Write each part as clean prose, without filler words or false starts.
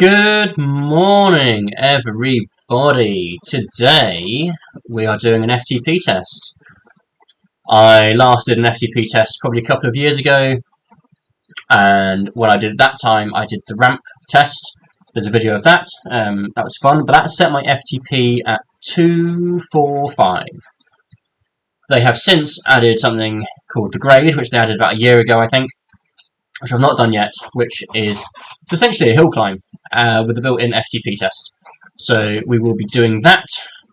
Good morning, everybody. Today we are doing an FTP test. I last did an FTP test probably a couple of years ago, and what I did at that time, I did the ramp test. There's a video of that. That was fun, but that set my FTP at 245. They have since added something called the grade, which they added about a year ago, I think, which I've not done yet, which is essentially a hill climb with a built-in FTP test. So we will be doing that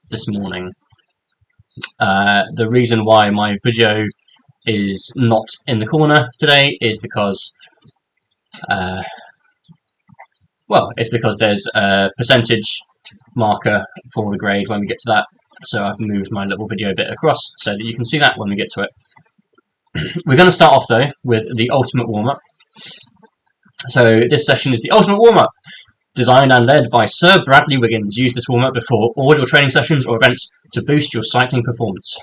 this morning. The reason why my video is not in the corner today is because, it's because there's a percentage marker for the grade when we get to that. So I've moved my little video bit across so that you can see that when we get to it. We're going to start off though with the ultimate warm-up. So this session is the ultimate warm-up, designed and led by Sir Bradley Wiggins. Use this warm-up before all your training sessions or events to boost your cycling performance.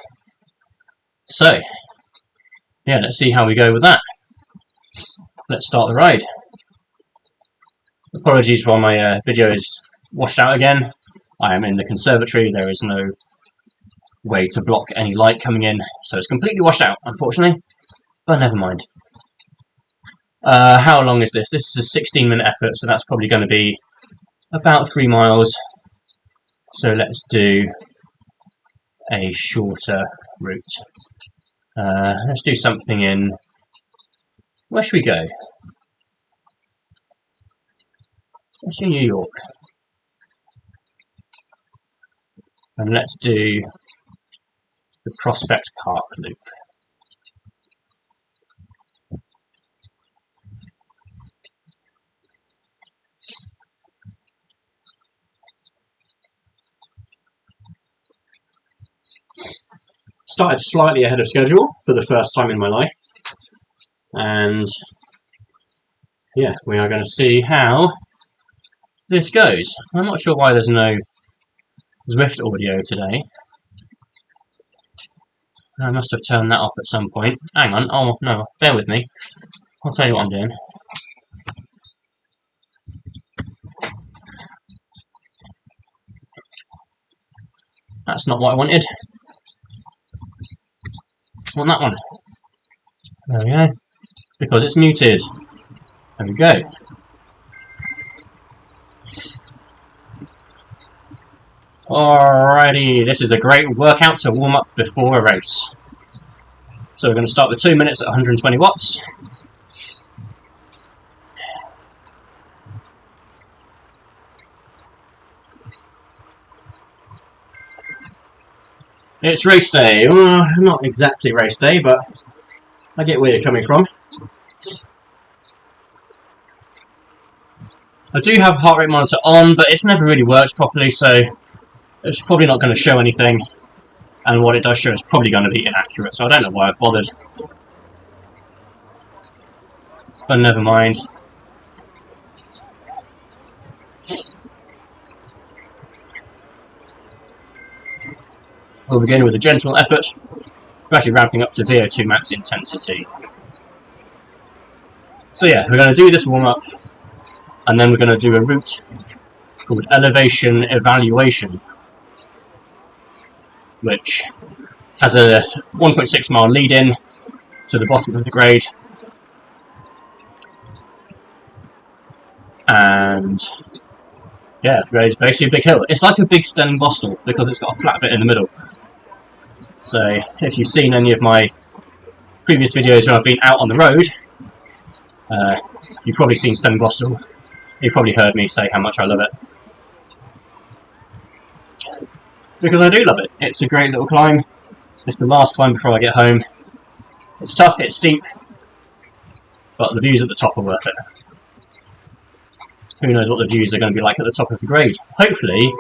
So, yeah, let's see how we go with that. Let's start the ride. Apologies while my video is washed out again. I am in the conservatory. There is no way to block any light coming in, so it's completely washed out, unfortunately. But never mind. How long is this? This is a 16-minute effort, so that's probably going to be about 3 miles. So let's do a shorter route. Let's do something in... Where should we go? Let's do New York. And let's do the Prospect Park loop. Started slightly ahead of schedule for the first time in my life, and yeah, we are going to see how this goes. I'm not sure why there's no Zwift audio today. I must have turned that off at some point. Hang on, oh no, bear with me. I'll tell you what I'm doing. That's not what I wanted. I want that one. There we go. Because it's muted. There we go. Alrighty, this is a great workout to warm up before a race. So we're going to start with 2 minutes at 120 watts. It's race day. Well, not exactly race day, but I get where you're coming from. I do have heart rate monitor on, but it's never really worked properly, so it's probably not going to show anything. And what it does show is probably going to be inaccurate, so I don't know why I've bothered. But never mind. We'll begin with a gentle effort. We're actually ramping up to VO2 max intensity. So yeah, we're going to do this warm-up, and then we're going to do a route called Elevation Evaluation, which has a 1.6 mile lead-in to the bottom of the grade. And yeah, the grade is basically a big hill. It's like a big Stellenbosch because it's got a flat bit in the middle. So if you've seen any of my previous videos where I've been out on the road, you've probably seen Stellenbosch. You've probably heard me say how much I love it. Because I do love it. It's a great little climb. It's the last climb before I get home. It's tough, it's steep, but the views at the top are worth it. Who knows what the views are going to be like at the top of the grade. Hopefully,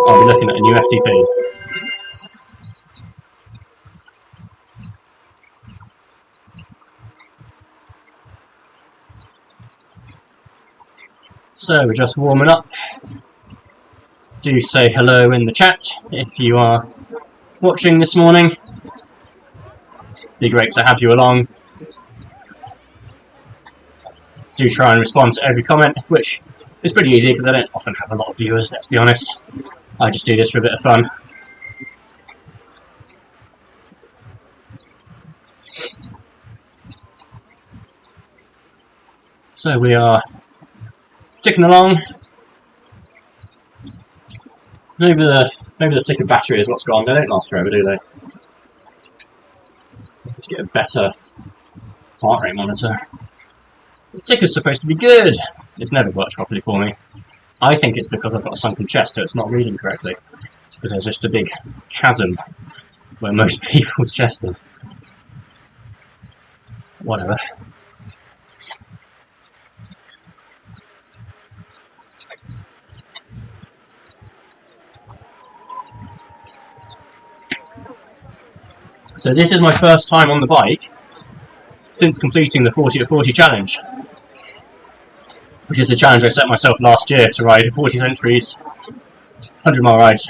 I'll be looking at a new FTP. So we're just warming up. Do say hello in the chat if you are watching this morning. Be great to have you along. Do try and respond to every comment, which It's pretty easy because I don't often have a lot of viewers, let's be honest. I just do this for a bit of fun. So we are ticking along. Maybe the ticker battery is what's gone. They don't last forever, do they? Let's get a better heart rate monitor. The ticker's supposed to be good. It's never worked properly for me. I think it's because I've got a sunken chest, so it's not reading correctly. Because there's just a big chasm where most people's chest is. Whatever. So this is my first time on the bike since completing the 40 to 40 challenge, which is a challenge I set myself last year to ride 40 centuries, 100-mile rides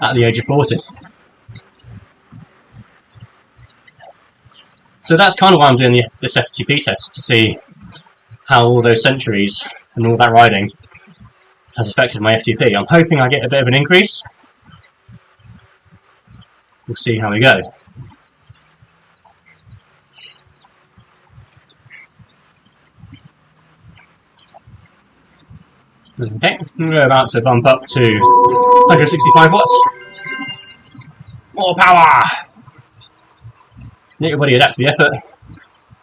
at the age of 40. So that's kind of why I'm doing this FTP test, to see how all those centuries and all that riding has affected my FTP. I'm hoping I get a bit of an increase. We'll see how we go. Okay, we're about to bump up to 165 watts. More power! Let your body adapt to the effort.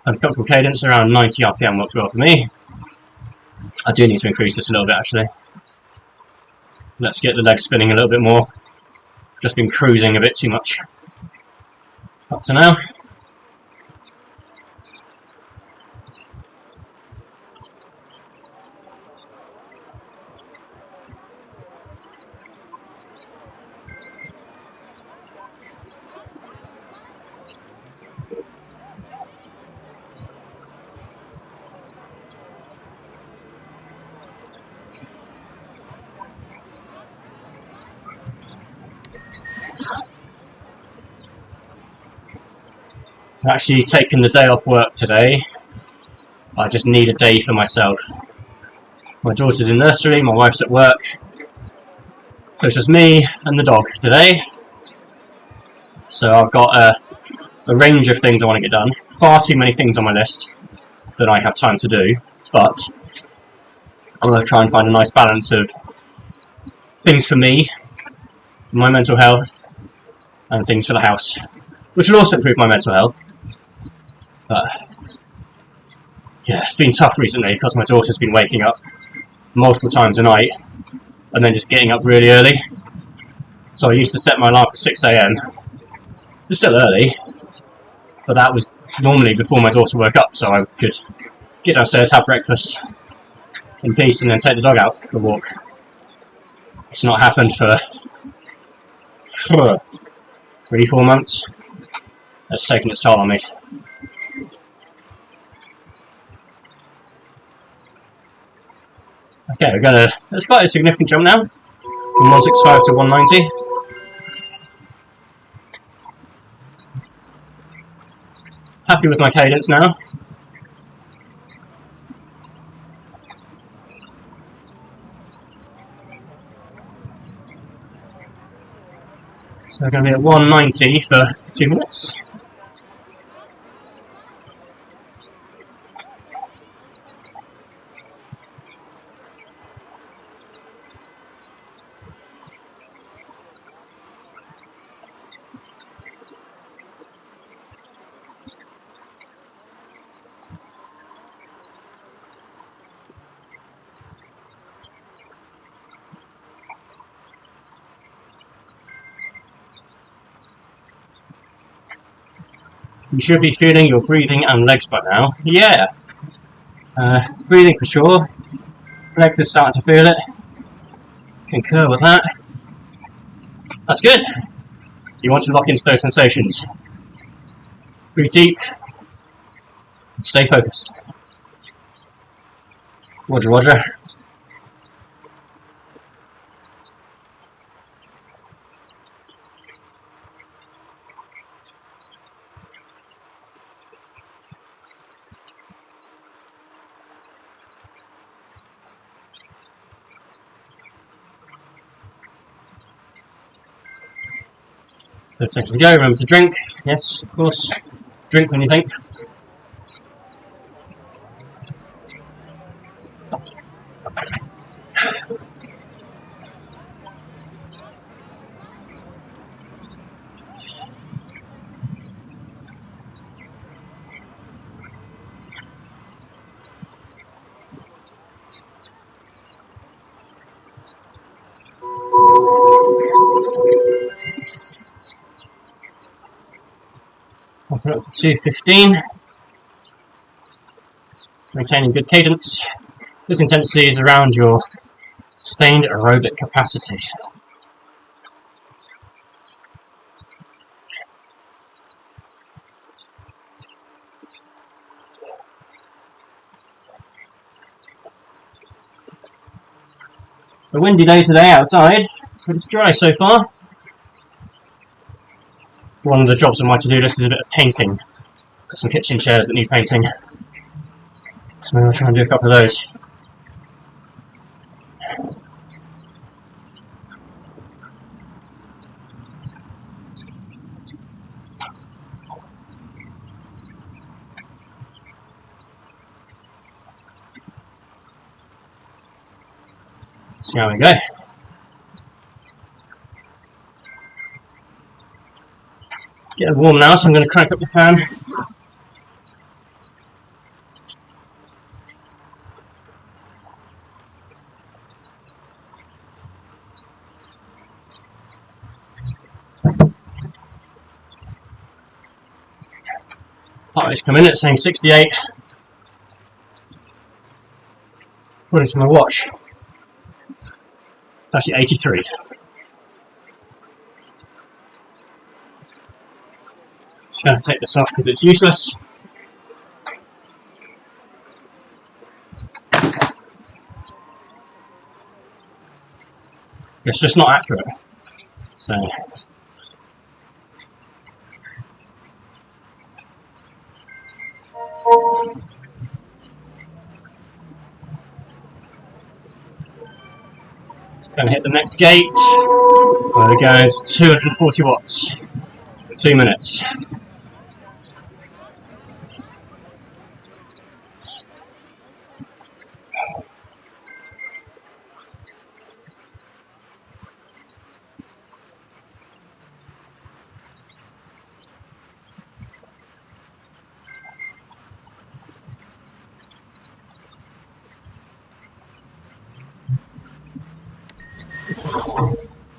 And a comfortable cadence around 90 RPM works well for me. I do need to increase this a little bit actually. Let's get the legs spinning a little bit more. Just been cruising a bit too much up to now. I've actually taken the day off work today. I just need a day for myself. My daughter's in nursery, my wife's at work. So it's just me and the dog today. So I've got a range of things I want to get done. Far too many things on my list that I have time to do. But I'm going to try and find a nice balance of things for me, my mental health, and things for the house. Which will also improve my mental health. But yeah, it's been tough recently because my daughter's been waking up multiple times a night and then just getting up really early. So I used to set my alarm at 6 AM. It's still early, but that was normally before my daughter woke up, so I could get downstairs, have breakfast in peace, and then take the dog out for a walk. It's not happened for 3-4 months. It's taken its toll on me. Okay, it's quite a significant jump now, from 165 to 190. Happy with my cadence now. So we're going to be at 190 for 2 minutes. You should be feeling your breathing and legs by now. Yeah. Breathing for sure. Legs are starting to feel it. Concur with that. That's good. You want to lock into those sensations. Breathe deep. Stay focused. Roger, roger. 30 seconds to go. Remember to drink. Yes, of course. Drink when you think. I'll put it up to 2:15. Maintaining good cadence. This intensity is around your sustained aerobic capacity. It's a windy day today outside, but it's dry so far. One of the jobs on my to-do list is a bit of painting. Got some kitchen chairs that need painting. So maybe I'll try and do a couple of those. See how we go. Getting warm now, so I'm going to crank up the fan. Heart rate's come in, it's saying 68. According to my watch, it's actually 83. Just going to take this off because it's useless. It's just not accurate. So going to hit the next gate. We're going to 240 watts for 2 minutes.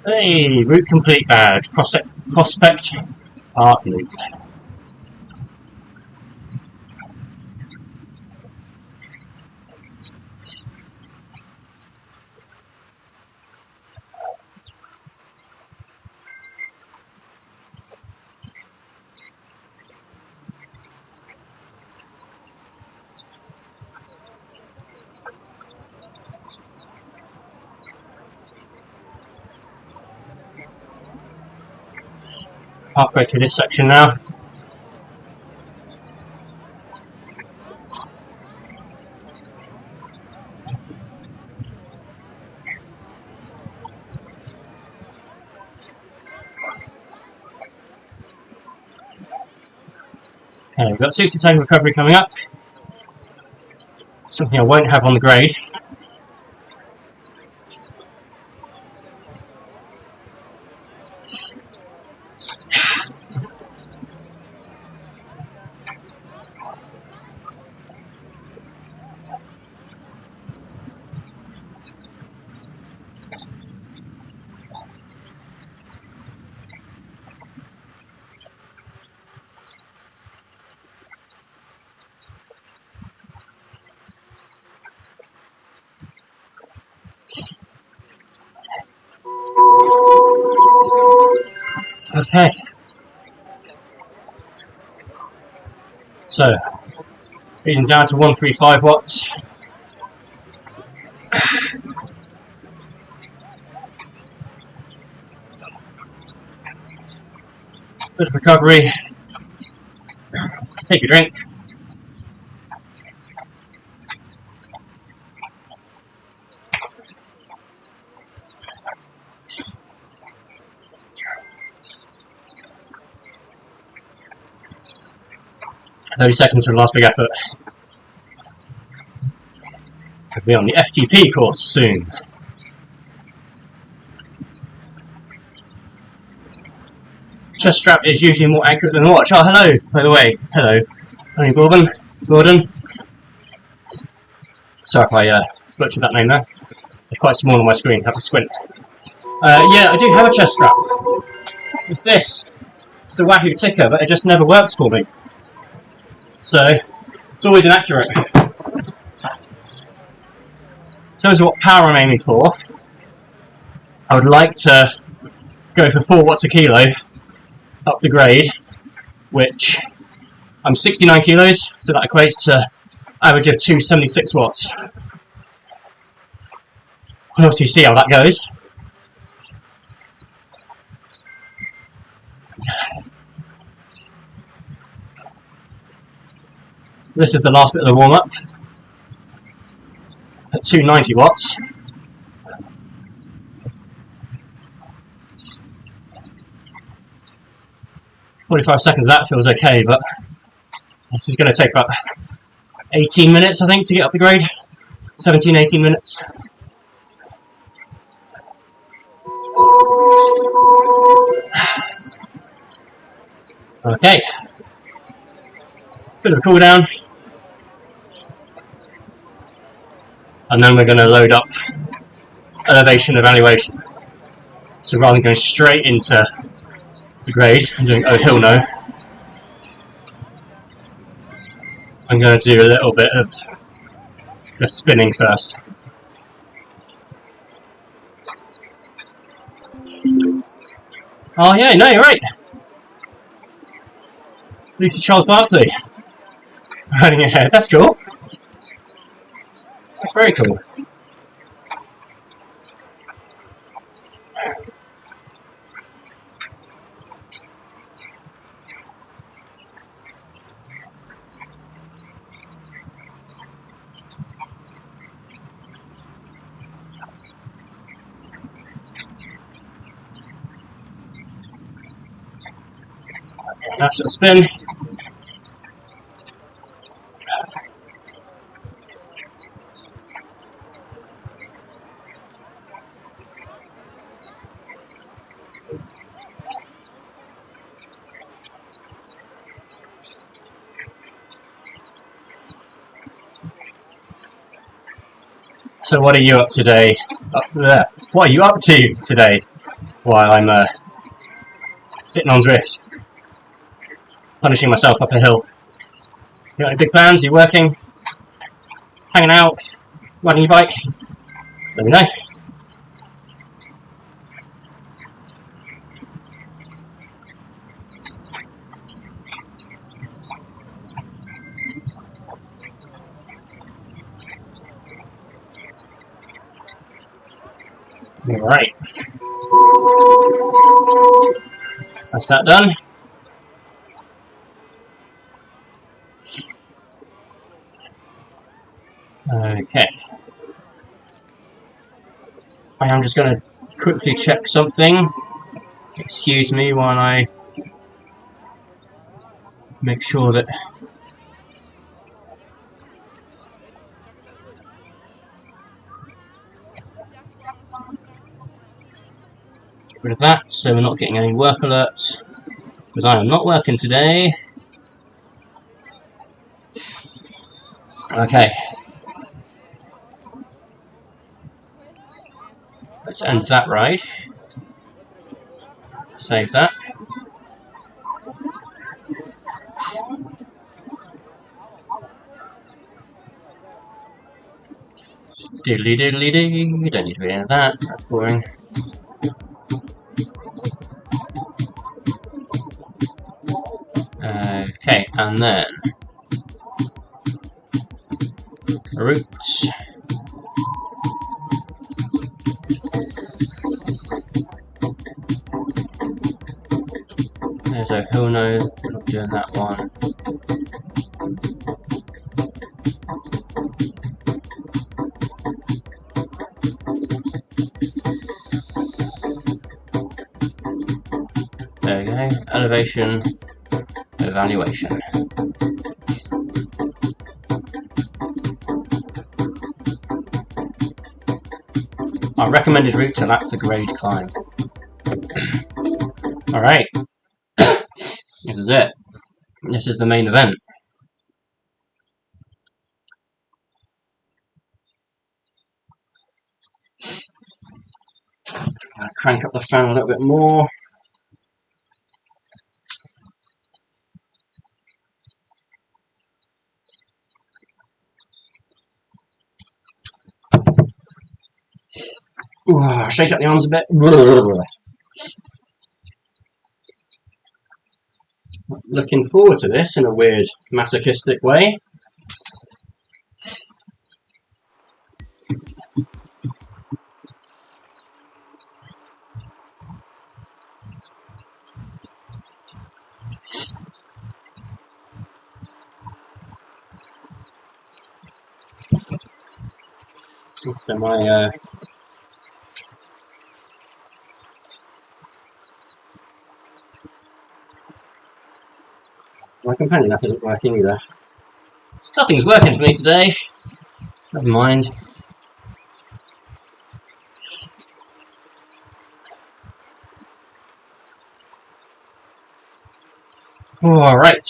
Hey, route complete badge. Prospect Park Loop. Halfway through this section now. Okay, we've got 60-second recovery coming up. Something I won't have on the grade. Okay. So, reading down to 135 watts. Bit of recovery. Take a drink. 30 seconds for the last big effort. Could be on the FTP course soon. Chest strap is usually more accurate than the watch. Oh, hello, by the way. Hello. Honey Gordon. Sorry if I butchered that name there. It's quite small on my screen, have to squint. Yeah, I do have a chest strap. It's this. It's the Wahoo ticker, but it just never works for me. So, it's always inaccurate. In terms of what power I'm aiming for, I would like to go for 4 watts a kilo up the grade, which I'm 69 kilos, so that equates to average of 276 watts. We'll obviously see how that goes. This is the last bit of the warm-up at 290 watts. "45 seconds of that feels okay, but this is going to take about 18 minutes, I think, to get up the grade. 17, 18 minutes. Okay. Bit of a cool down. And then we're going to load up elevation evaluation. So rather than going straight into the grade and doing oh hill no, I'm going to do a little bit of just spinning first. Oh yeah, no, you're right. Lucy Charles Barkley running ahead. That's cool. That's very cool. Nice little spin. So what are you up today? Up there. What are you up to today? While I'm sitting on Zwift, punishing myself up a hill. You got any big plans? Are you working? Hanging out? Riding your bike? Let me know. Alright. That's that done. Okay. I am just going to quickly check something. Excuse me while I make sure that get rid of that so we're not getting any work alerts, because I am not working today. Okay. Let's end that ride. Save that. Diddly diddly dee. Don't need to read any of that. That's boring. Okay, and then routes. There's a who knows, not doing that one. There we go. Elevation, evaluation. Our recommended route to lap the grade climb. Alright. This is it. This is the main event. I'll crank up the fan a little bit more. Ooh, shake up the arms a bit. Looking forward to this in a weird masochistic way. So my companion app isn't working either. Nothing's working for me today. Never mind. Alright.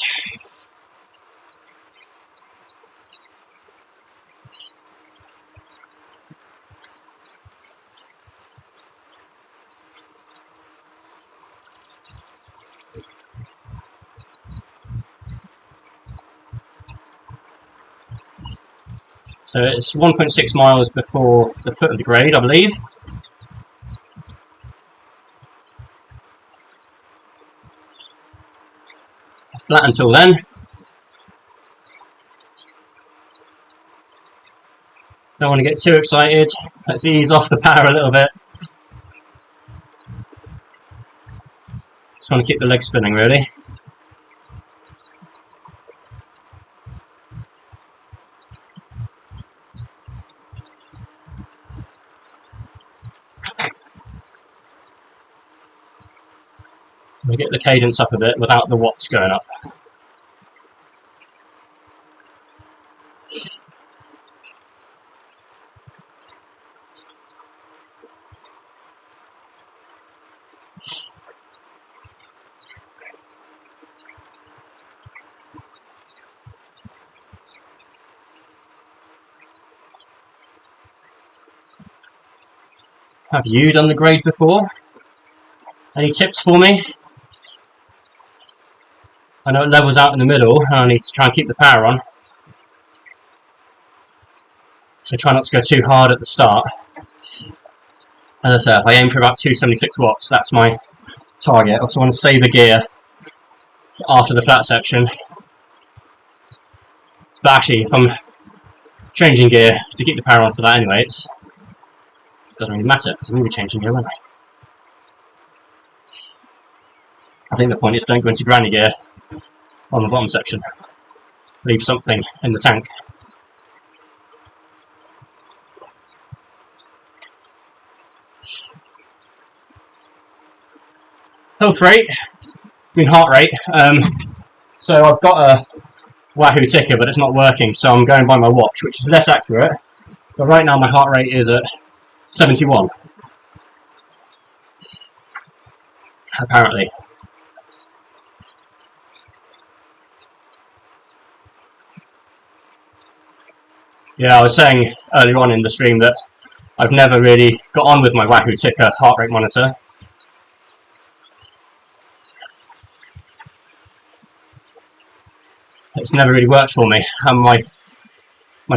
So it's 1.6 miles before the foot of the grade, I believe. Flat until then. Don't want to get too excited. Let's ease off the power a little bit. Just want to keep the legs spinning, really. We get the cadence up a bit without the watts going up. Have you done the grade before? Any tips for me? I know it levels out in the middle and I need to try and keep the power on. So try not to go too hard at the start. As I said, if I aim for about 276 watts, that's my target. I also want to save a gear after the flat section. But actually, if I'm changing gear to keep the power on for that anyway, it doesn't really matter because I'm going to be changing gear, won't I? I think the point is don't go into granny gear on the bottom section. Leave something in the tank. Health rate, heart rate. So I've got a Wahoo ticker, but it's not working, so I'm going by my watch, which is less accurate. But right now my heart rate is at 71. Apparently. Yeah, I was saying earlier on in the stream that I've never really got on with my Wahoo ticker heart rate monitor. It's never really worked for me. And my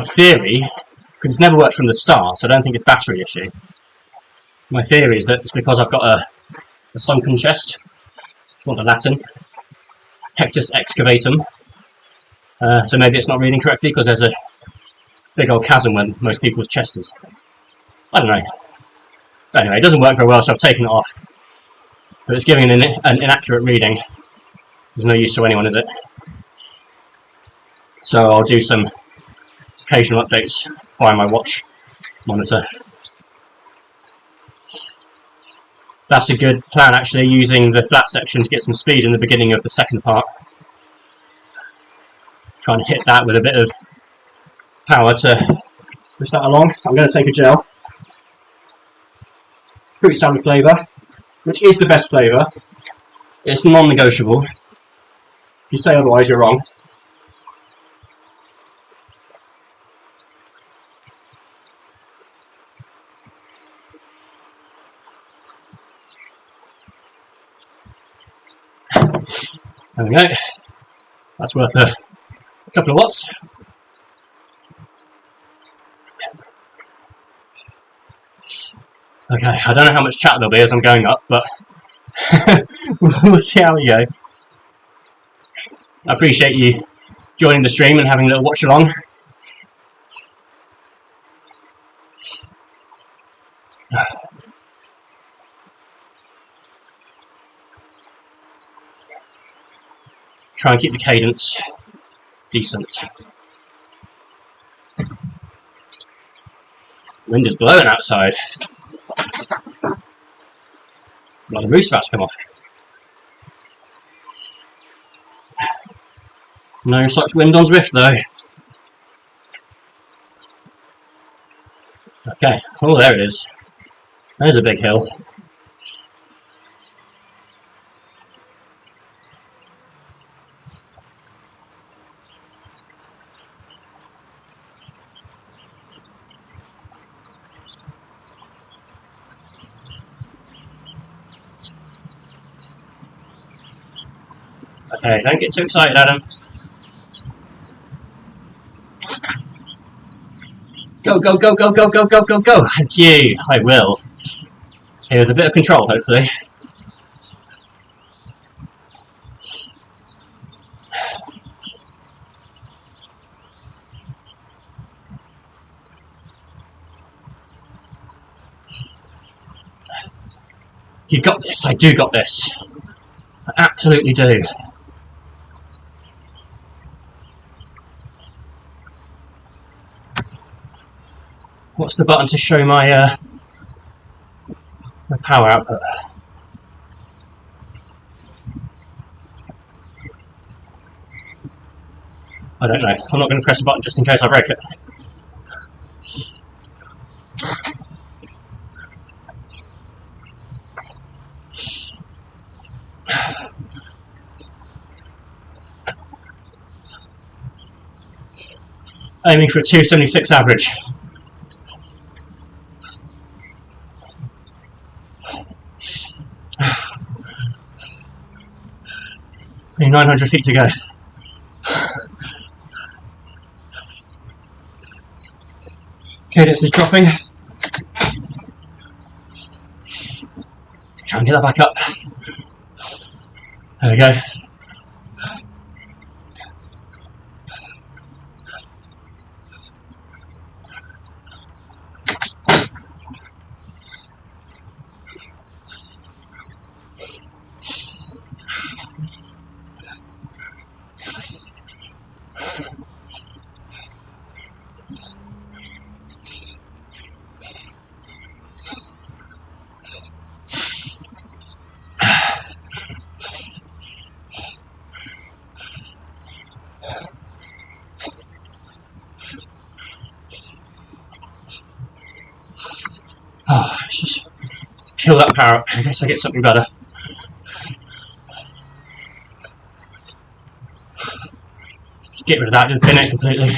theory, because it's never worked from the start, so I don't think it's a battery issue. My theory is that it's because I've got a sunken chest, not the Latin, pectus excavatum. So maybe it's not reading correctly because there's a big old chasm when most people's chest is. I don't know. Anyway, it doesn't work very well, so I've taken it off. But it's giving an inaccurate reading. There's no use to anyone, is it? So I'll do some occasional updates via my watch monitor. That's a good plan, actually, using the flat section to get some speed in the beginning of the second part. Trying to hit that with a bit of power to push that along. I'm going to take a gel. fruit salad flavour, which is the best flavour. It's non-negotiable. If you say otherwise, you're wrong. There we go. That's worth a couple of watts. Okay, I don't know how much chat there'll be as I'm going up, but we'll see how we go. I appreciate you joining the stream and having a little watch along. Try and keep the cadence decent. Wind is blowing outside. Well, the roof's about to come off. No such wind on Zwift though. Okay, oh there it is. There's a big hill. Okay, don't get too excited, Adam. Go, go, go, go, go, go, go, go, go! Thank you, I will. Here with a bit of control, hopefully. You got this, I do got this. I absolutely do. What's the button to show my my power output? I don't know. I'm not going to press a button just in case I break it. Aiming for a 276 average. Only 900 feet to go. Cadence is dropping. Try and get that back up. There we go. Oh, let's just kill that power up in case I get something better. Just get rid of that, just bin it completely.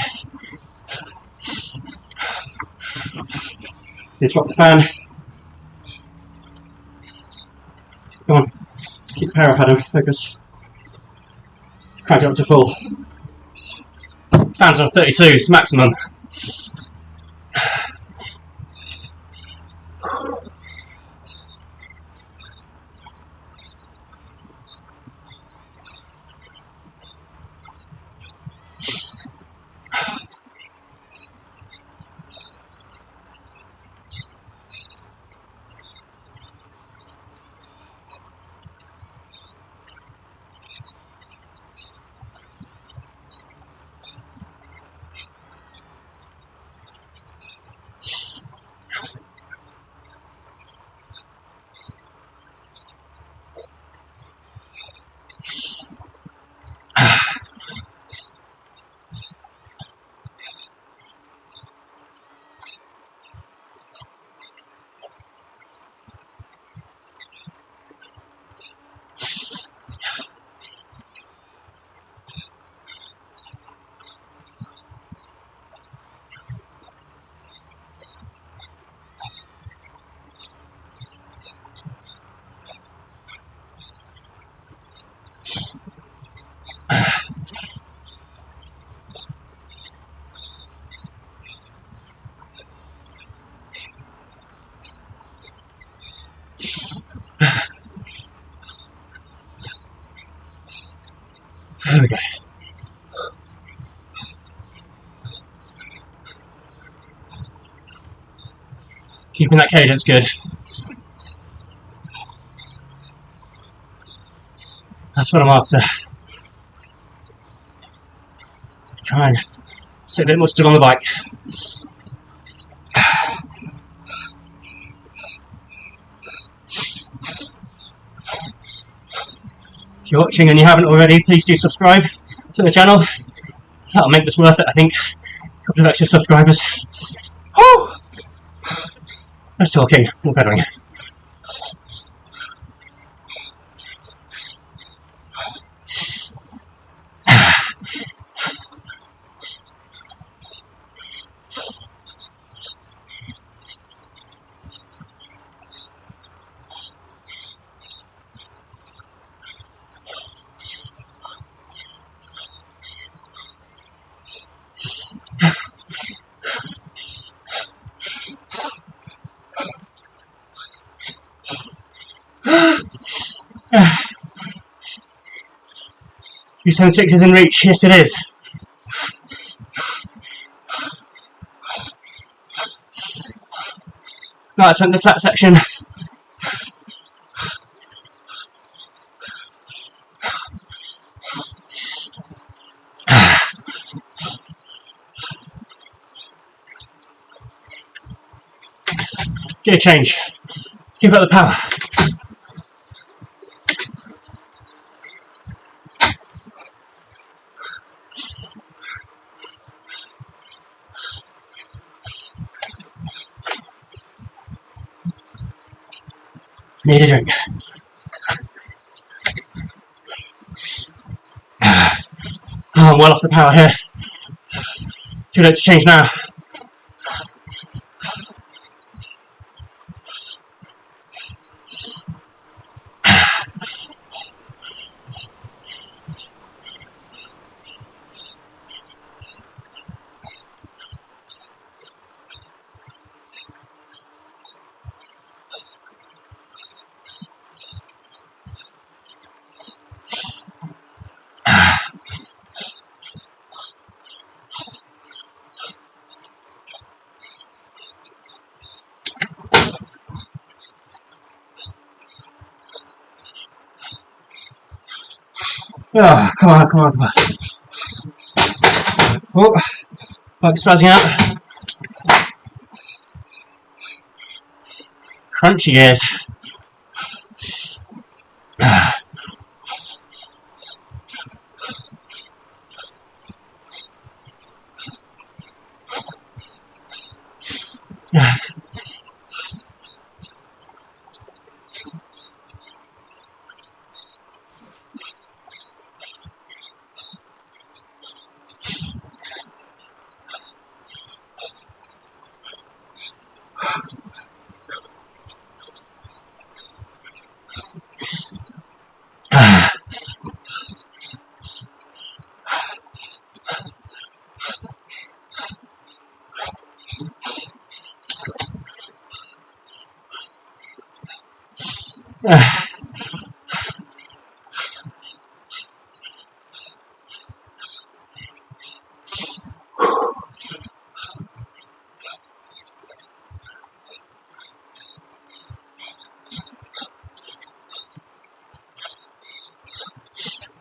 You drop the fan. Come on, keep the power up, Adam, focus. Crank it up to full. Fan's on 32, it's maximum. Keeping that cadence good. That's what I'm after. Try and sit a bit more still on the bike. If you're watching and you haven't already, please do subscribe to the channel. That'll make this worth it, I think. A couple of extra subscribers. Whew! Less talking, more pedaling. U76 is in reach, yes it is. Right, to the flat section. Gear change. Keep up the power. Need a drink. Oh, I'm well off the power here. Too late to change now. Oh, come on, come on, come on. Oh, bike's spazzing out. Crunchy gears.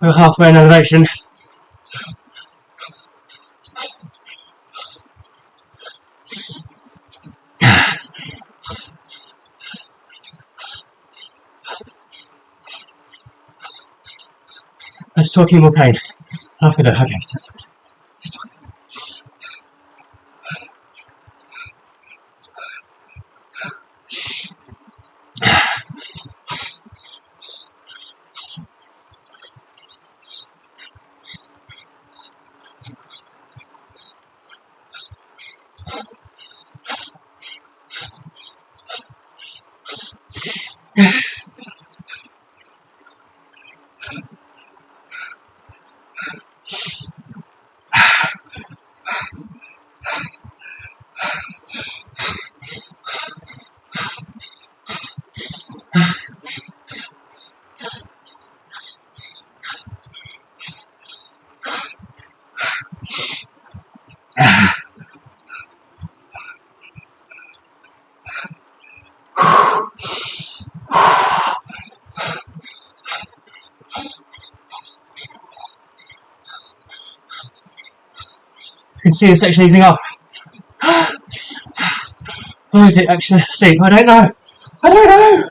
We're halfway in elevation. Let's talking more pain. Halfway there, okay. can see the section easing off. Or is it extra steep? I don't know. I don't know.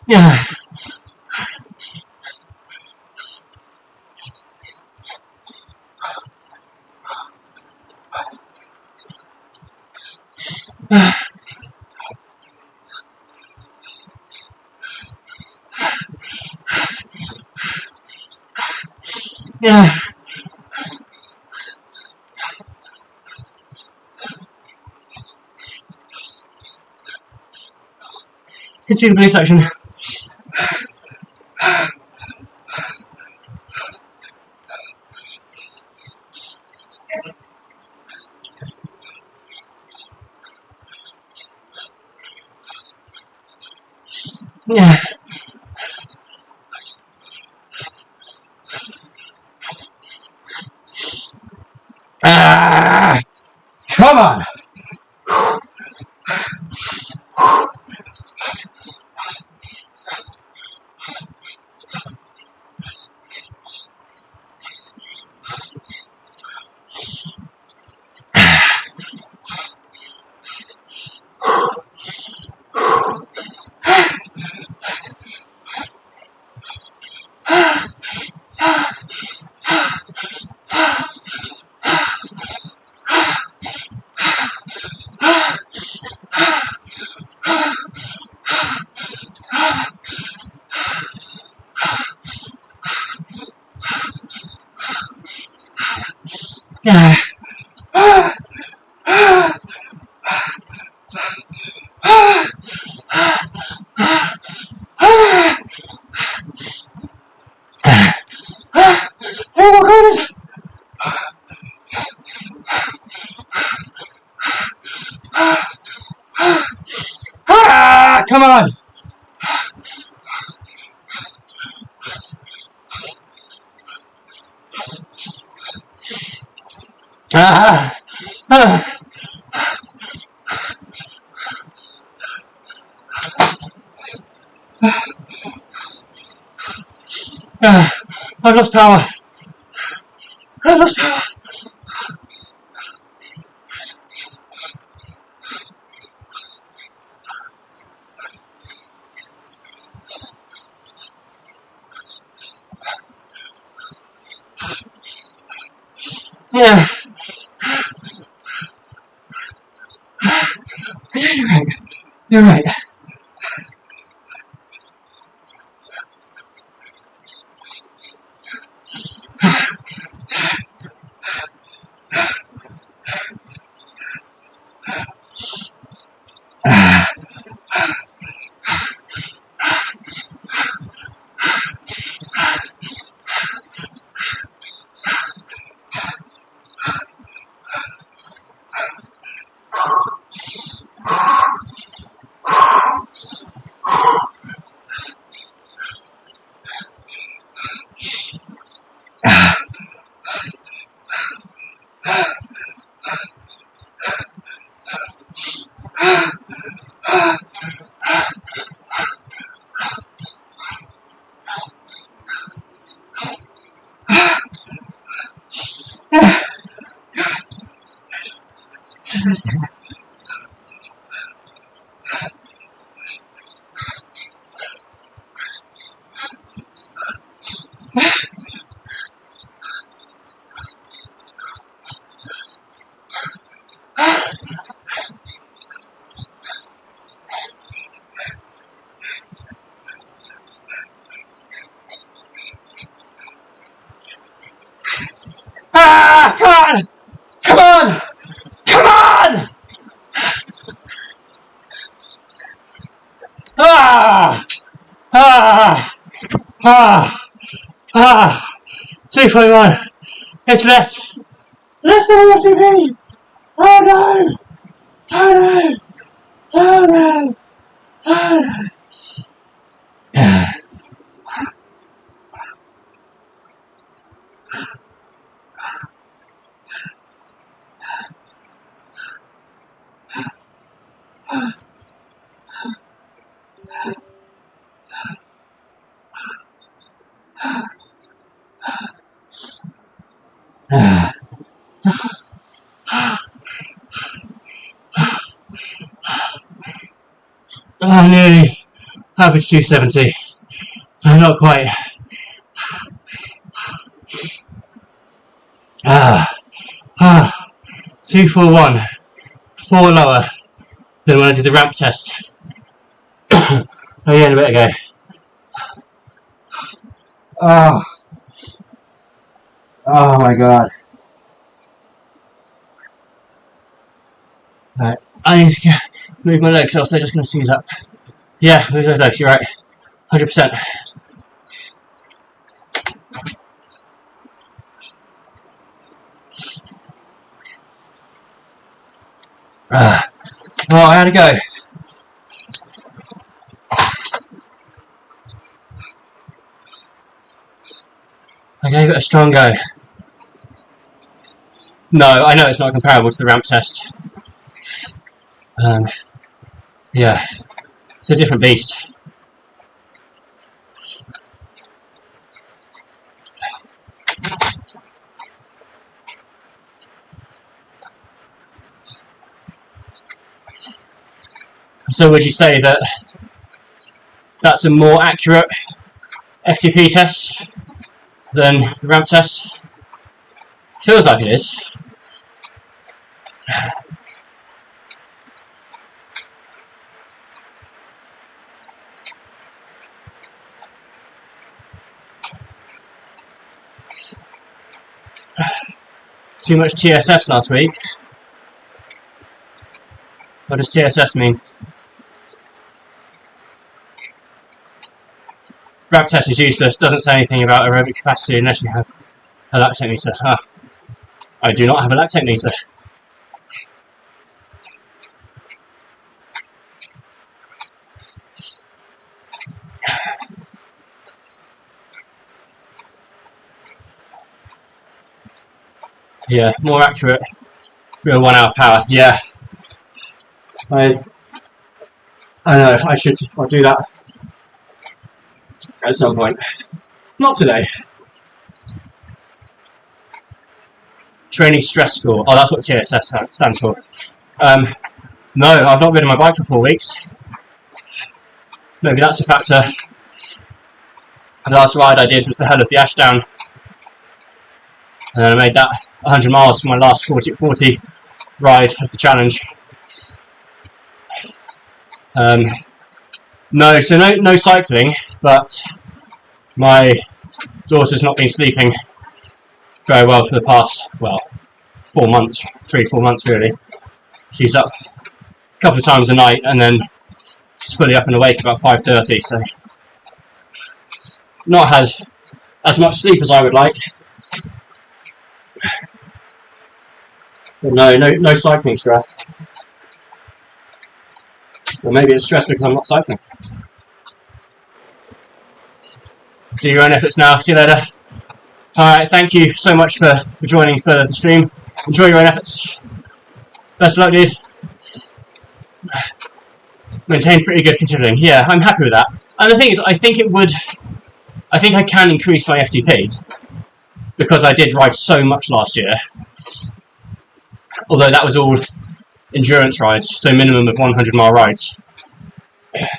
Yeah. Yeah. You can see the blue section. Yeah. Come on. Yeah. Oh my goodness! Come on! I've lost power. I've lost power. Yeah. You're right. You're right. Ah! Come on! Come on! Come on! Ah! Ah! Ah! Ah! 2.1. It's less than FTP. Oh no! Oh no! Oh no! Oh no! Oh, nearly average 270. Not quite. Ah, 241. 4 lower than when I did the ramp test a year and a bit ago. Oh my god. Right, I need to move my legs, else they're just going to seize up. Yeah, move those legs, you're right. 100%. Oh, I had to go. I gave it a strong go. No, I know it's not comparable to the ramp test. Yeah, it's a different beast. So would you say that that's a more accurate FTP test than the ramp test? Feels like it is. Too much TSS last week. What does TSS mean? Ramp test is useless, doesn't say anything about aerobic capacity unless you have a lactate meter. Ah, I do not have a lactate meter. Yeah, more accurate, real 1 hour power. Yeah, I know. I'll do that at some point. Not today. Training stress score. Oh, that's what TSS stands for. No, I've not ridden my bike for 4 weeks. Maybe that's a factor. The last ride I did was the hell of the Ashdown. And then I made that 100 miles for my last 40 ride of the challenge. No cycling, but my daughter's not been sleeping very well for the past, 4 months, 3-4 months really. She's up a couple of times a night and then she's fully up and awake about 5:30, so not had as much sleep as I would like. But no cycling stress. Or maybe it's stress because I'm not cycling. Do your own efforts now. See you later. Alright, thank you so much for joining for the stream. Enjoy your own efforts. Best of luck, dude. Maintained pretty good considering. Yeah, I'm happy with that. And the thing is, I think I can increase my FTP because I did ride so much last year. Although that was all endurance rides, so minimum of 100-mile rides.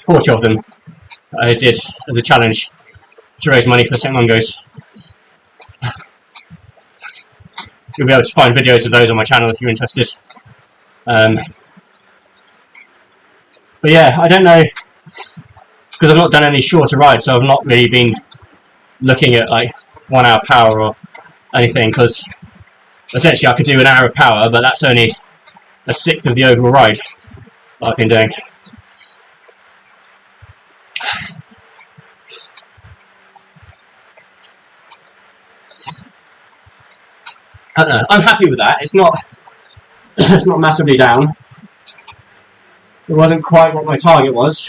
40 of them I did as a challenge to raise money for St Mungo's. You'll be able to find videos of those on my channel if you're interested. But yeah, I don't know, because I've not done any shorter rides, so I've not really been looking at like 1 hour power or anything, because essentially I could do an hour of power, but that's only a sixth of the overall ride that I've been doing. I don't know, I'm happy with that. It's not it's not massively down. It wasn't quite what my target was.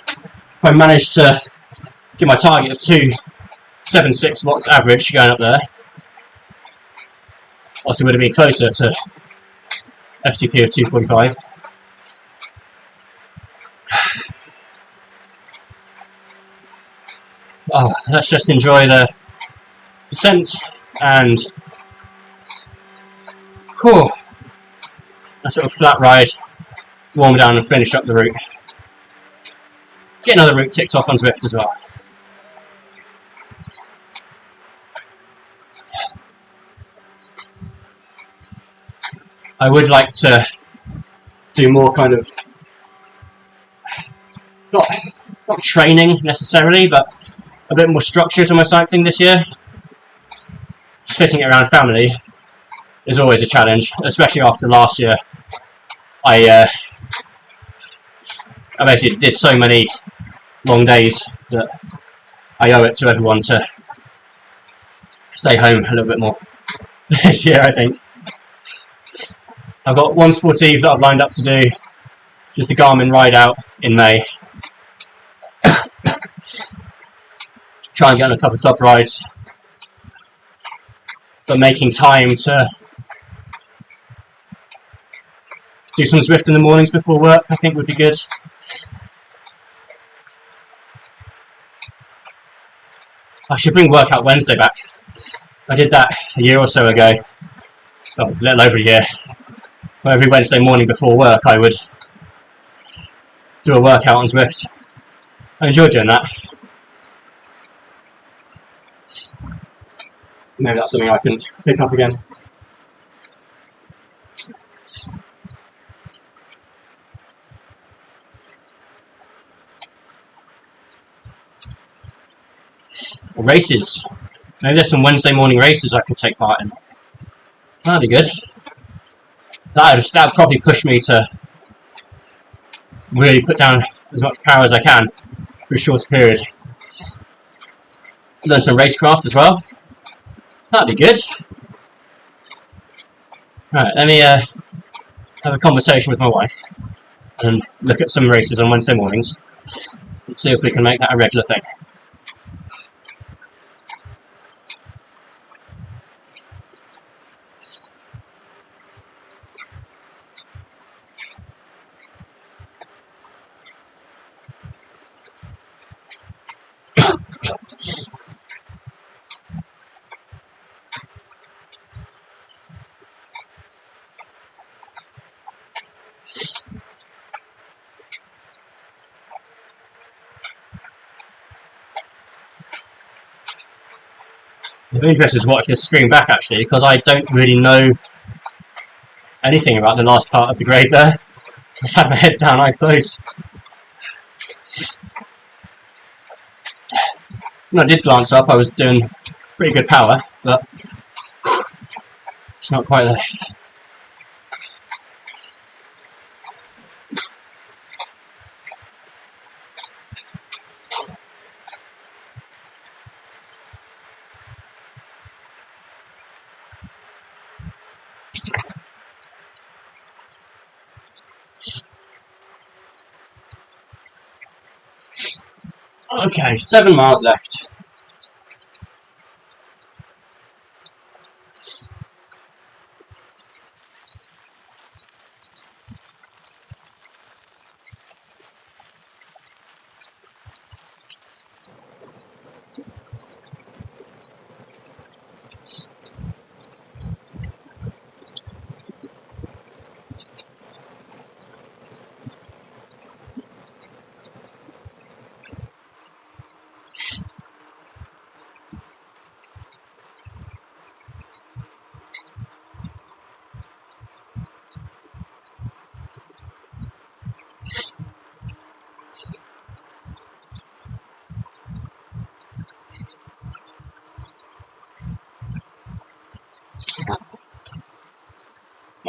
If I managed to get my target of 276 watts average going up there, obviously would have been closer to FTP of 245. Oh, let's just enjoy the descent and cool. A sort of flat ride, warm down and finish up the route. Get another route ticked off on Zwift as well. I would like to do more kind of, not training necessarily, but a bit more structure to my cycling this year. Fitting it around family is always a challenge, especially after last year. I basically did so many long days that I owe it to everyone to stay home a little bit more this year, I think. I've got one sportive that I've lined up to do, just the Garmin ride out in May. Try and get on a couple of club rides, but making time to do some Zwift in the mornings before work I think would be good. I should bring Workout Wednesday back. I did that a year or so ago, a little over a year, where every Wednesday morning before work I would do a workout on Zwift. I enjoyed doing that. Maybe that's something I can pick up again. Or races. Maybe there's some Wednesday morning races I could take part in. That'd be good. That'd probably push me to really put down as much power as I can for a shorter period. Learn some racecraft as well. That'd be good. Right, let me have a conversation with my wife and look at some races on Wednesday mornings and see if we can make that a regular thing. I'm interested to watch this stream back actually, because I don't really know anything about the last part of the grade there. I just had my head down, eyes closed. When I did glance up, I was doing pretty good power, but it's not quite there. Okay, 7 miles left.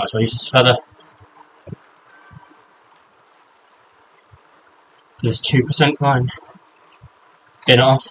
Might as well use this feather. There's 2% climb. Get it off.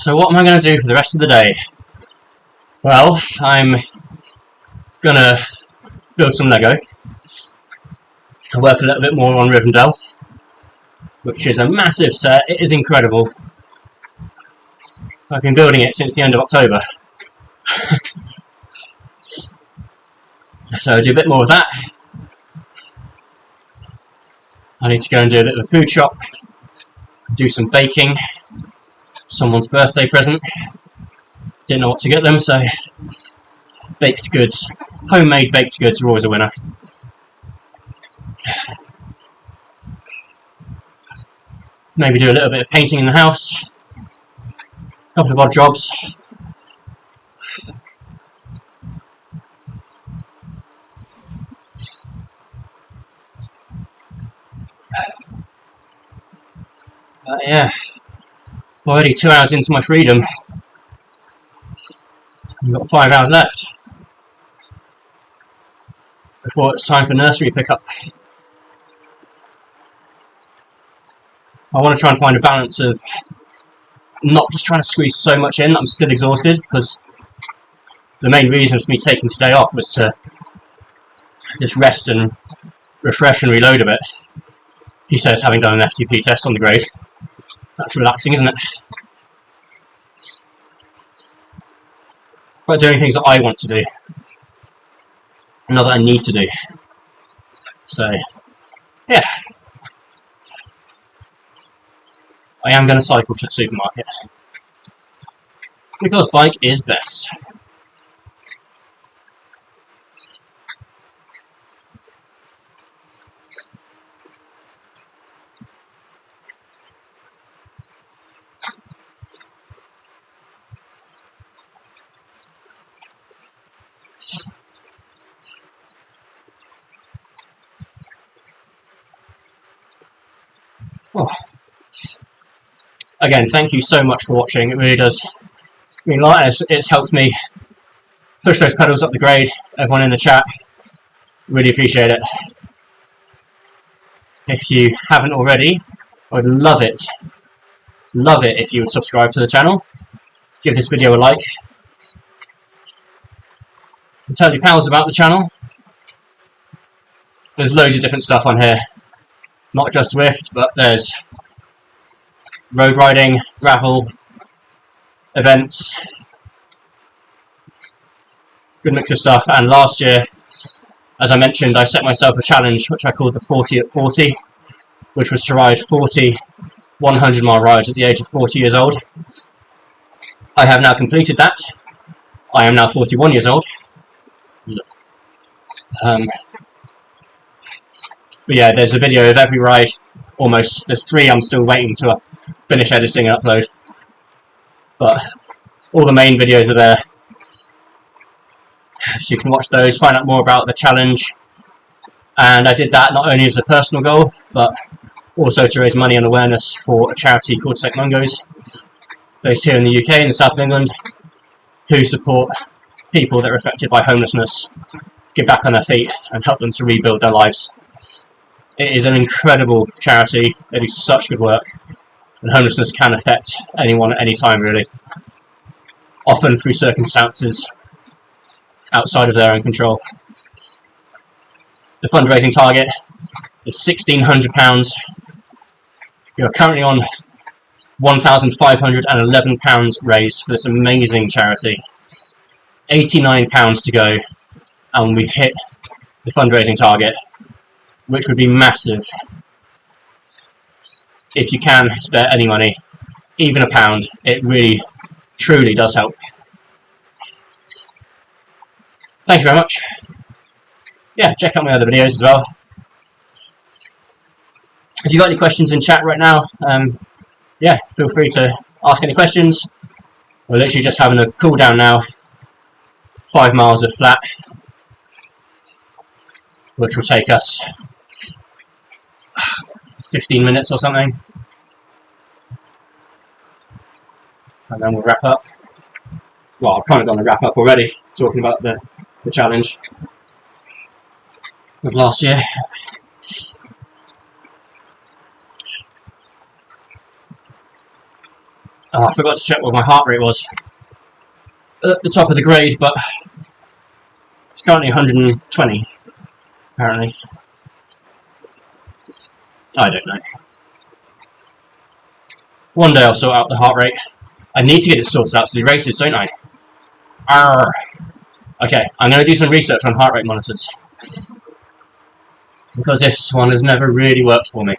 So what am I going to do for the rest of the day? Well, I'm going to build some Lego. I work a little bit more on Rivendell, which is a massive set. It is incredible. I've been building it since the end of October. So I'll do a bit more of that. I need to go and do a bit of a food shop, do some baking. Someone's birthday present. Didn't know what to get them, so baked goods. Homemade baked goods are always a winner. Maybe do a little bit of painting in the house. A couple of odd jobs. Yeah. Already 2 hours into my freedom. I've got 5 hours left before it's time for nursery pickup. I want to try and find a balance of not just trying to squeeze so much in that I'm still exhausted, because the main reason for me taking today off was to just rest and refresh and reload a bit. He says, having done an FTP test on the grade. That's relaxing, isn't it? But doing things that I want to do, not that I need to do. So, yeah. I am going to cycle to the supermarket, because bike is best. Oh. Again, thank you so much for watching. It really does mean a lot. It's helped me push those pedals up the grade. Everyone in the chat, really appreciate it. If you haven't already, I would love it if you would subscribe to the channel, give this video a like, and tell your pals about the channel. There's loads of different stuff on here, not just Zwift, but there's road riding, gravel, events, good mix of stuff. And last year, as I mentioned, I set myself a challenge which I called the 40 at 40, which was to ride 40 100-mile rides at the age of 40 years old. I have now completed that. I am now 41 years old. But yeah, there's a video of every ride, almost. There's 3 I'm still waiting to finish editing and upload. But all the main videos are there. So you can watch those, find out more about the challenge. And I did that not only as a personal goal, but also to raise money and awareness for a charity called St Mungo's, based here in the UK, in the south of England, who support people that are affected by homelessness, get back on their feet and help them to rebuild their lives. It is an incredible charity. They do such good work, and homelessness can affect anyone at any time, really. Often through circumstances outside of their own control. The fundraising target is £1,600. We are currently on £1,511 raised for this amazing charity. £89 to go, and we hit the fundraising target, which would be massive. If you can spare any money, even £1, it really, truly does help. Thank you very much. Yeah, check out my other videos as well. If you've got any questions in chat right now, yeah, feel free to ask any questions. We're literally just having a cool down now. 5 miles of flat, which will take us 15 minutes or something. And then we'll wrap up. Well, I've kind of done the wrap up already, talking about the challenge of last year. Oh, I forgot to check what my heart rate was at the top of the grade, but it's currently 120, apparently. I don't know. One day I'll sort out the heart rate. I need to get it sorted out for the races, don't I? Arrgh. Okay, I'm going to do some research on heart rate monitors, because this one has never really worked for me.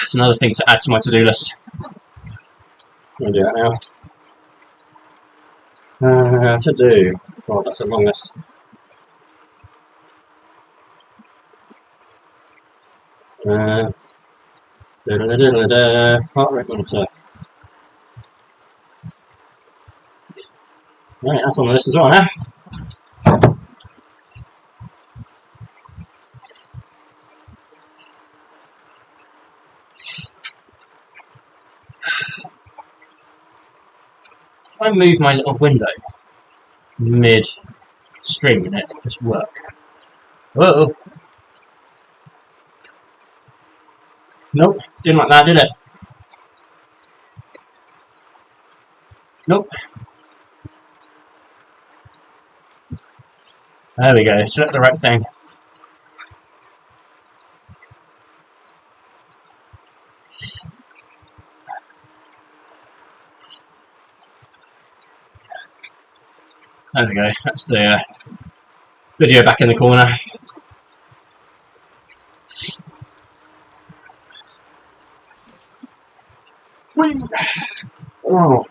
It's another thing to add to my to-do list. I'm going to do that now. To do. Oh, that's a long list. Heart rate monitor. Right, that's on the list as well, huh? If I move my little window mid-stream, will it just work? Whoa! Nope, didn't like that, did it? Nope. There we go, select the right thing. There we go, that's the video back in the corner. Oh.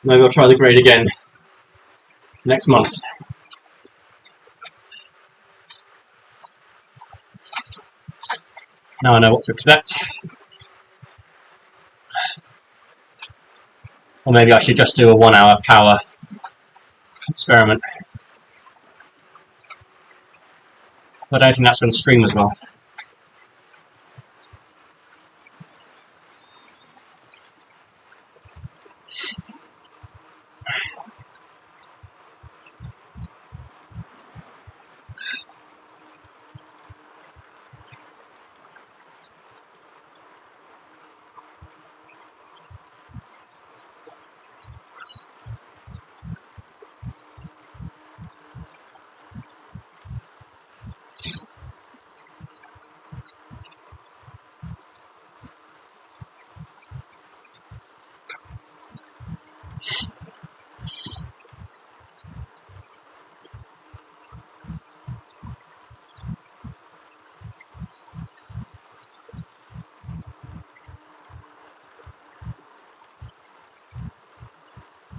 Maybe I'll try the grade again next month. Now I know what to expect. Or maybe I should just do a 1 hour power experiment. But I don't think that's going to stream as well.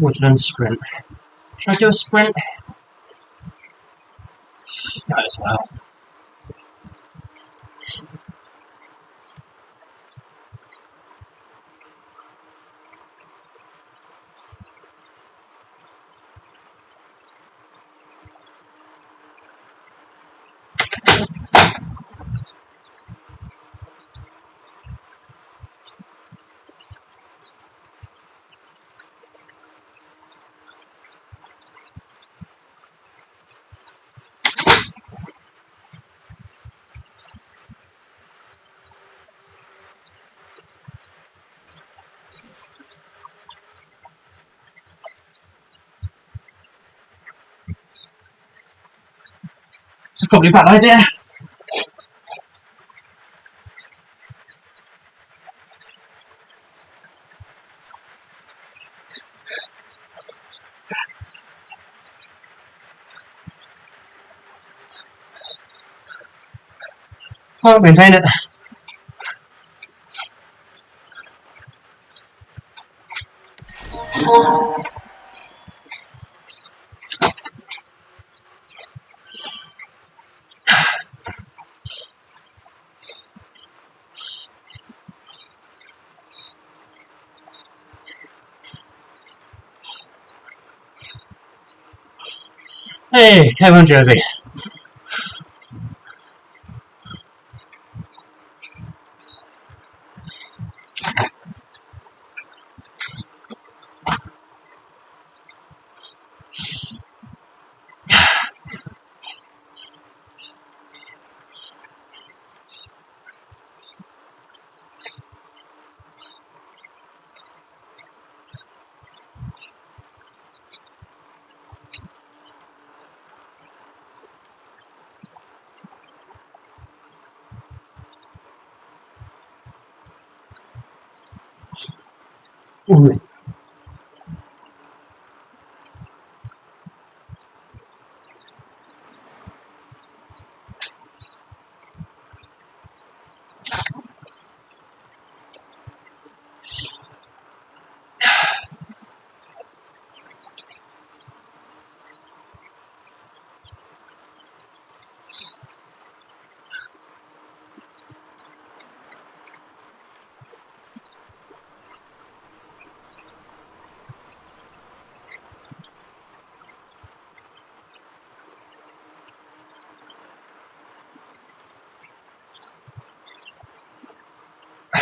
Woodland sprint. Should I do a sprint? Might as well. It's probably a bad idea. I'll maintain it. Hey, K1 jersey. Ooh.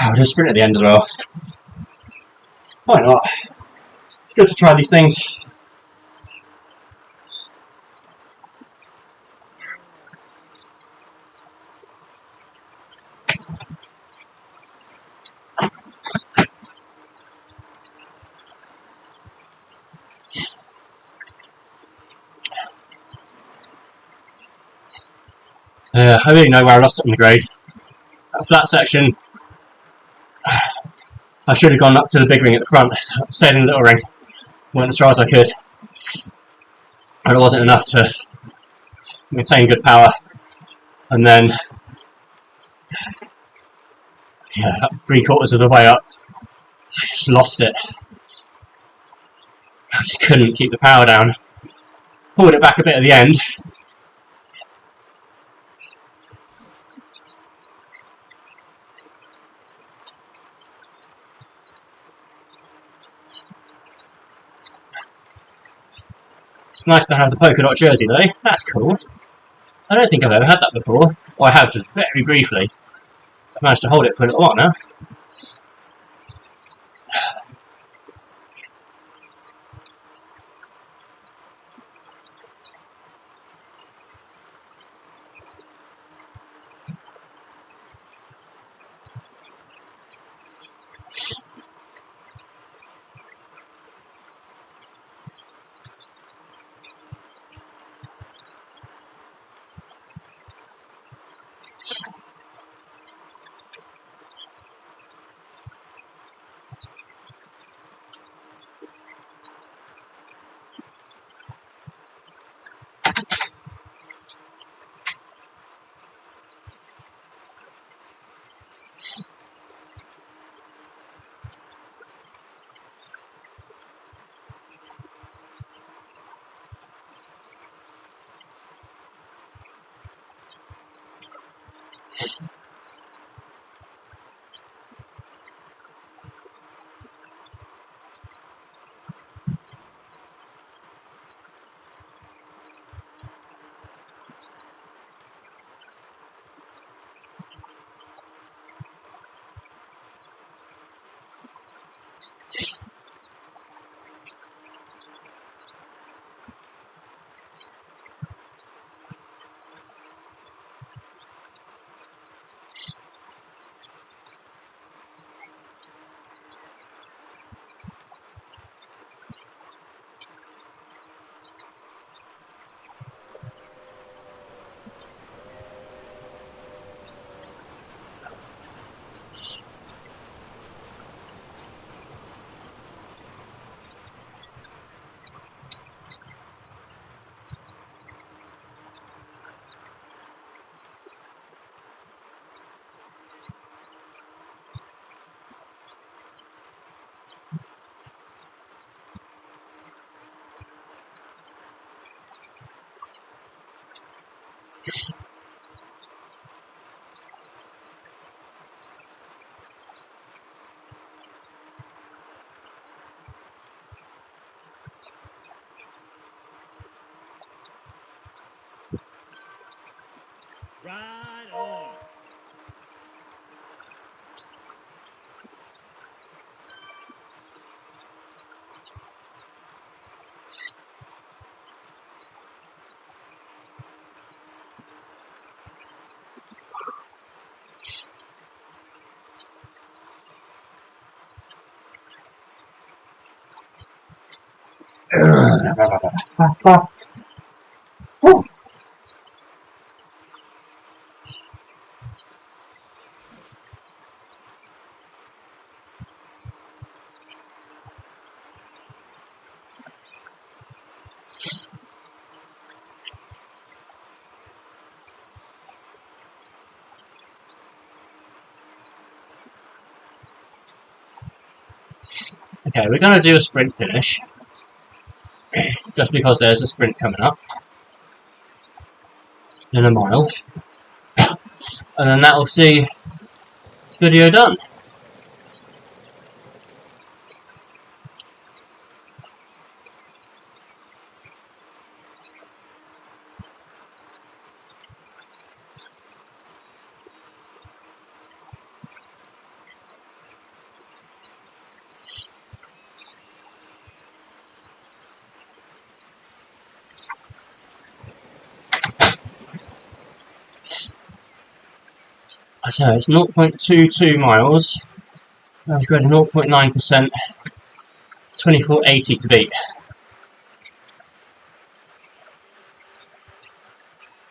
I'll do a sprint at the end as well. Why not? It's good to try these things. I really know where I lost it on the grade. That flat section, I should have gone up to the big ring at the front, stayed in the little ring, went as far as I could, and it wasn't enough to maintain good power. And then, yeah, about 3/4 of the way up, I just lost it. I just couldn't keep the power down. Pulled it back a bit at the end. It's nice to have the polka dot jersey though, that's cool. I don't think I've ever had that before. Or I have, just very briefly. I've managed to hold it for a little while now. Right on. Okay, we're going to do a sprint finish, just because there's a sprint coming up in a mile, and then that will see this video done. So it's 0.22 miles, I've got 0.9%, 2480 to beat.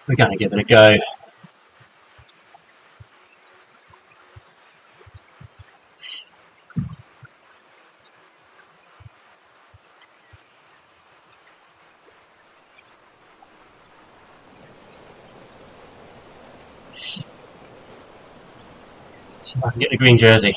We're going to give it a go. See if I can get the green jersey.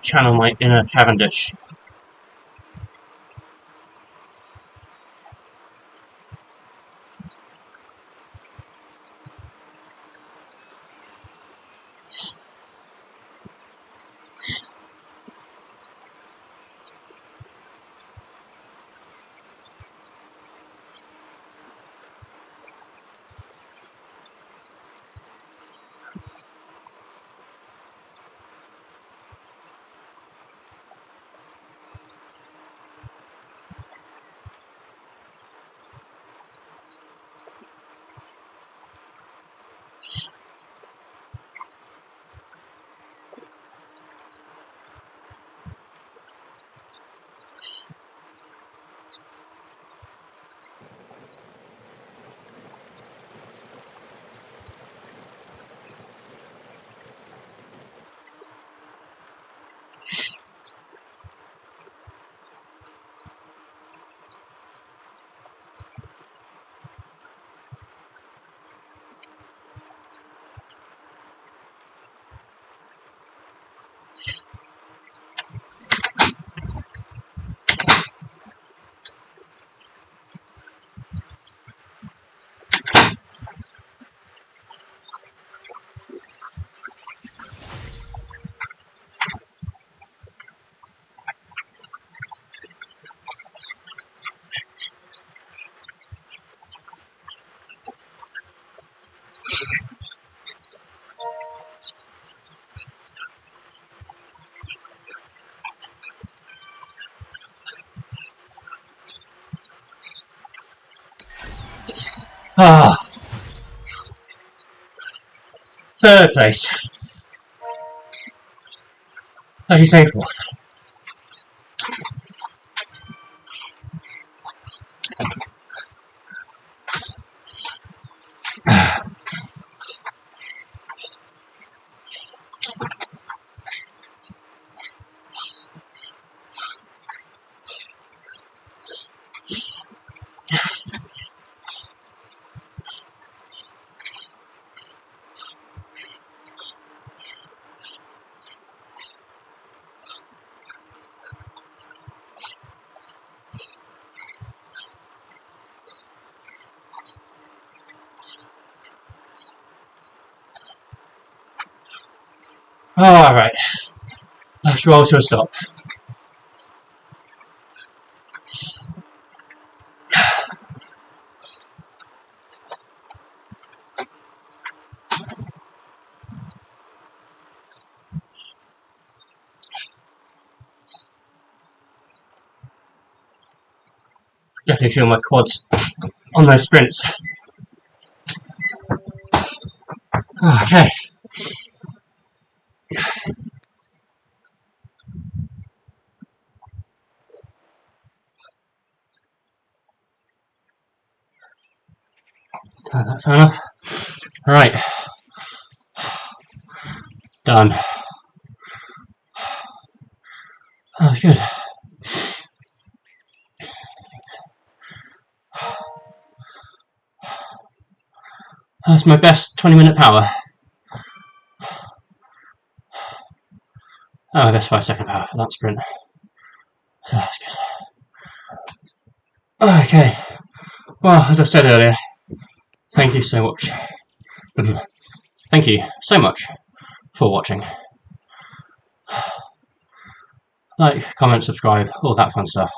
Channel my inner Cavendish. Ah, third place. 37th. Alright, let's roll to a stop. Definitely feel my quads on those sprints. Okay. Fair enough. Right. Done. That was good. That's my best 20-minute power. Oh, my best 5-second power for that sprint. So that's good. Okay. Well, as I said earlier, thank you so much. Thank you so much for watching. Like, comment, subscribe, all that fun stuff.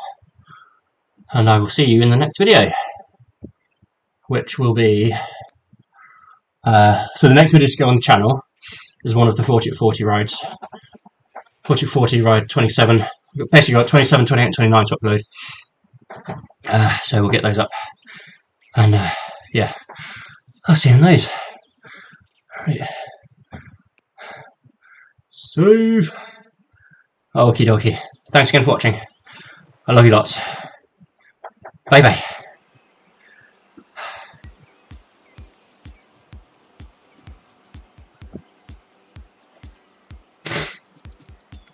And I will see you in the next video, which will be... so the next video to go on the channel is one of the 40 at 40 rides. 40 at 40 ride 27. We've basically got 27, 28 and 29 to upload. So we'll get those up. And yeah, I'll see you in those. Right. Save. Okie dokie. Thanks again for watching. I love you lots. Bye bye.